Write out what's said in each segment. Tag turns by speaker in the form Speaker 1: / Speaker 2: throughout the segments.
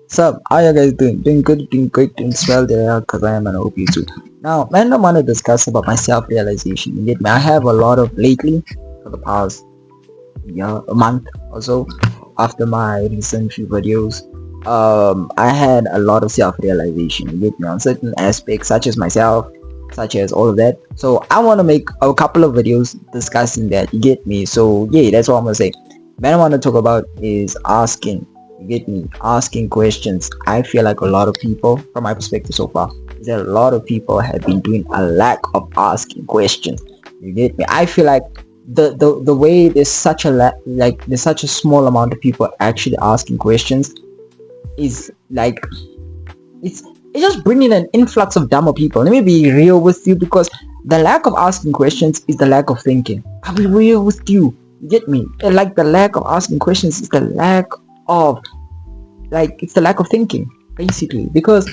Speaker 1: So how you guys doing? Doing good, doing great, doing swell there, because I am an OP too. Now, man, I want to discuss about my self-realization. You get me? I have a lot of lately for the past year, a month or so, after my recent few videos. I had a lot of self-realization. You get me? On certain aspects, such as myself, such as all of that. So I want to make a couple of videos discussing that. You get me? So yeah, that's what I'm gonna say. What I want to talk about is asking. You get me? Asking questions. I feel like a lot of people, from my perspective so far, is that a lot of people have been doing a lack of asking questions. You get me? I feel like the way there's such a like there's such a small amount of people actually asking questions is like it's it's just bringing an influx of dumber people. Let me be real with you, because the lack of asking questions is the lack of thinking. I'll be real with you. You get me? And like the lack of asking questions is the lack of it's the lack of thinking, basically. Because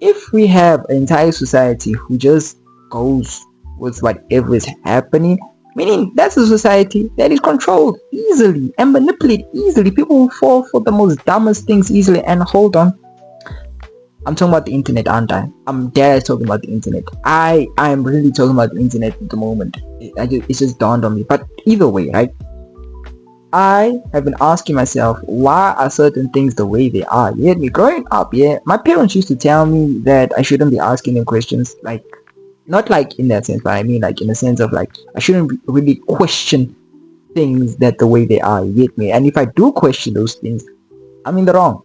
Speaker 1: if we have an entire society who just goes with whatever is happening, meaning that's a society that is controlled easily and manipulated easily. People will fall for the most dumbest things easily. And hold on, I'm talking about the internet, aren't I? I'm dead talking about the internet. I'm really talking about the internet at the moment. It's just dawned on me. But either way, right? I have been asking myself, why are certain things the way they are? You get me? Growing up, yeah, my parents used to tell me that I shouldn't be asking them questions, like, not like in that sense, but I mean like in the sense of like, I shouldn't really question things that the way they are. You get me? And if I do question those things, I'm in the wrong.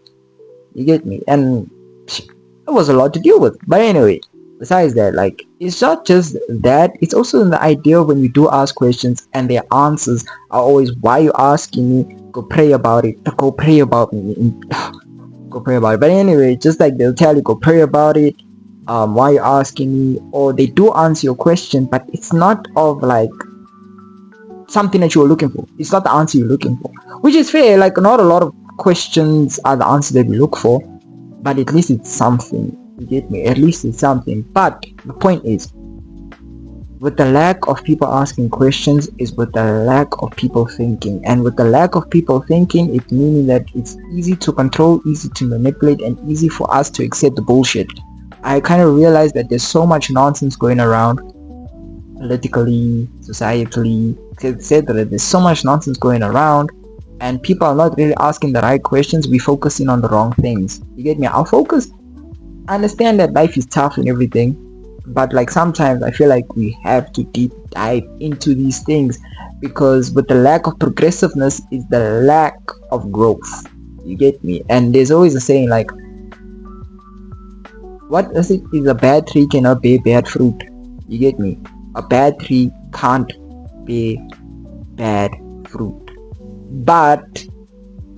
Speaker 1: You get me? And it was a lot to deal with. But anyway, besides that, like, it's not just that, it's also in the idea when you do ask questions and their answers are always, why you asking me? Go pray about it. Go pray about me. Go pray about it. But anyway, just like they'll tell you, go pray about it. Why you asking me? Or they do answer your question, but it's not of like something that you were looking for. It's not the answer you're looking for, which is fair. Like, not a lot of questions are the answer that we look for, but at least it's something. You get me? At least it's something. But the point is, with the lack of people asking questions is with the lack of people thinking. And with the lack of people thinking, it's meaning that it's easy to control, easy to manipulate, and easy for us to accept the bullshit. I kind of realized that there's so much nonsense going around, politically, societally, etc. There's so much nonsense going around, and people are not really asking the right questions. We focusing on the wrong things. You get me? I'll focus. I understand that life is tough and everything, but like sometimes I feel like we have to deep dive into these things, because with the lack of progressiveness is the lack of growth. You get me? And there's always a saying like, what is it? Is a bad tree cannot bear bad fruit. You get me? A bad tree can't bear bad fruit, but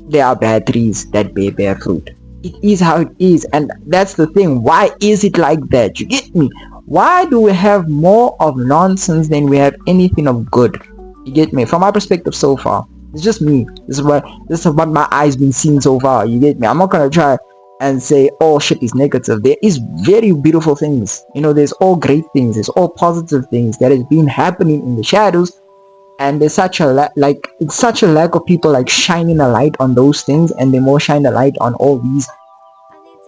Speaker 1: there are bad trees that bear bad fruit. It is how it is, and that's the thing. Why is it like that? You get me? Why do we have more of nonsense than we have anything of good? You get me? From my perspective so far, it's just me. This is what my eyes been seeing so far. You get me? I'm not gonna try and say all shit is negative. There is very beautiful things. There's all great things. There's all positive things that has been happening in the shadows, and there's such a it's such a lack of people like shining a light on those things, and they more shine a light on all these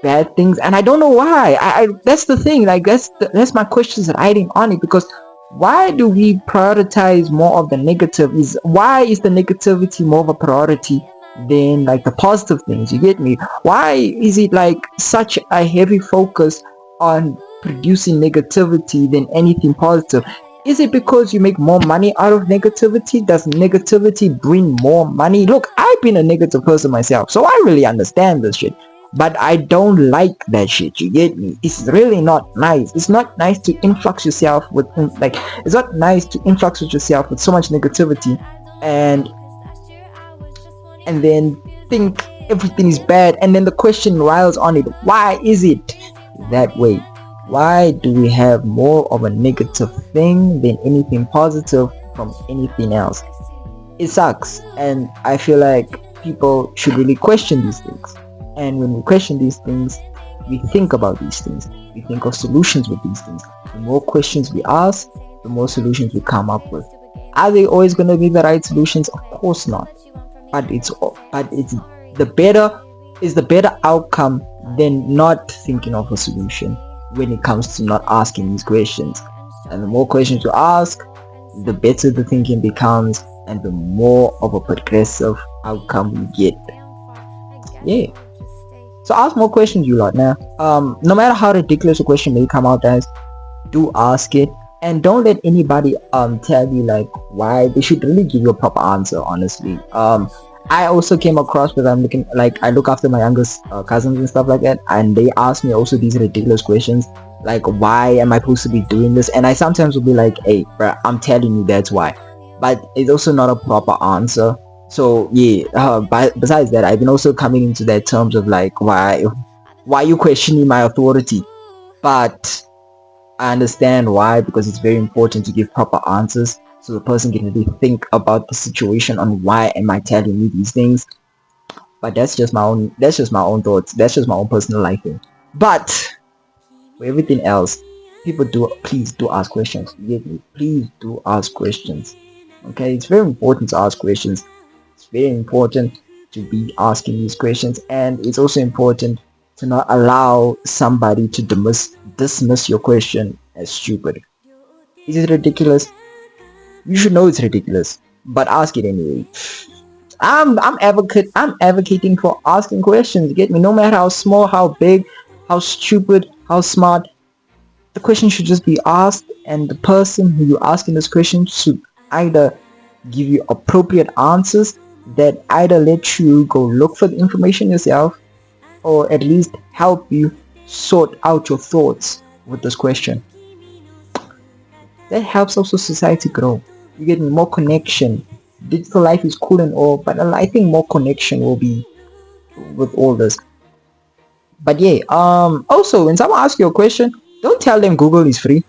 Speaker 1: bad things. And I don't know why. I that's the thing. Like, that's my questions riding on it, because why do we prioritize more of the negative? Why is the negativity more of a priority than like the positive things? You get me? Why is it like such a heavy focus on producing negativity than anything positive? Is it because you make more money out of negativity? Does negativity bring more money? Look, I've been a negative person myself, so I really understand this shit. But I don't like that shit. You get me? It's really not nice. It's not nice to influx yourself with it's not nice to influx with yourself with so much negativity, and then think everything is bad, and then the question riles on it, why is it that way? Why do we have more of a negative thing than anything positive from anything else? It sucks, and I feel like people should really question these things. And when we question these things, we think about these things, we think of solutions with these things. The more questions we ask, the more solutions we come up with. Are they always going to be the right solutions? Of course not. But it's the better is the better outcome than not thinking of a solution when it comes to not asking these questions. And the more questions you ask, the better the thinking becomes and the more of a progressive outcome you get. Yeah. So ask more questions, you lot. Now, no matter how ridiculous a question may come out as, do ask it, and don't let anybody tell you like why. They should really give you a proper answer, honestly. I also came across because I'm looking like I look after my youngest cousins and stuff like that, and they ask me also these ridiculous questions like why am I supposed to be doing this, and I sometimes will be like, hey bruh, I'm telling you that's why, but it's also not a proper answer. So yeah, besides that, I've been also coming into that terms of like why you questioning my authority, but I understand why, because it's very important to give proper answers so the person can really think about the situation on why am I telling you these things. But that's just my own thoughts. That's just my own personal life thing. But for everything else, people do please do ask questions. You get me? Please do ask questions. Okay, it's very important to ask questions. It's very important to be asking these questions, and it's also important to not allow somebody to dismiss your question as stupid. Is it ridiculous? You should know it's ridiculous, but ask it anyway. I'm advocating for asking questions. Get me? No matter how small, how big, how stupid, how smart, the question should just be asked, and the person who you're asking this question should either give you appropriate answers that either let you go look for the information yourself, or at least help you sort out your thoughts with this question. That helps also society grow. You get more connection. Digital life is cool and all, but I think more connection will be with all this. But yeah, also when someone asks you a question, don't tell them Google is free.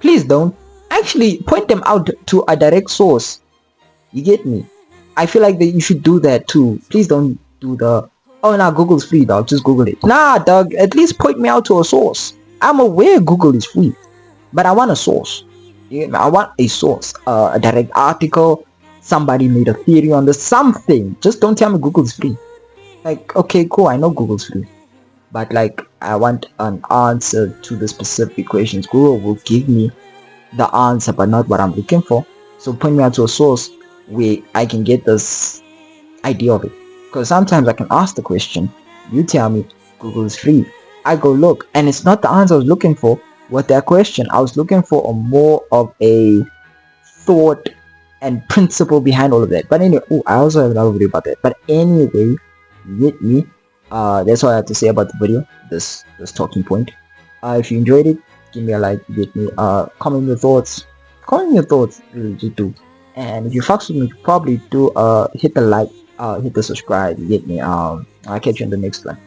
Speaker 1: Please don't. Actually point them out to a direct source. You get me? I feel like that you should do that too. Please don't do the, oh nah, Google's free dog, just Google it. Nah dog, at least point me out to a source. I'm aware Google is free, but I want a source. Yeah, I want a source, a direct article. Somebody made a theory on this, something. Just don't tell me Google's free. Like, okay, cool, I know Google's free, but like, I want an answer to the specific questions. Google will give me the answer, but not what I'm looking for. So point me out to a source where I can get this idea of it. Because sometimes I can ask the question, you tell me Google is free. I go look, and it's not the answer I was looking for with that question. I was looking for a more of a thought and principle behind all of that. But anyway, I also have another video about that. But anyway, you get me. That's all I have to say about the video. This talking point. If you enjoyed it, give me a like. You get me. Comment your thoughts. Comment your thoughts. Really, just do. And if you fucks with me, probably do hit the like, hit the subscribe. You get me. I'll catch you in the next one.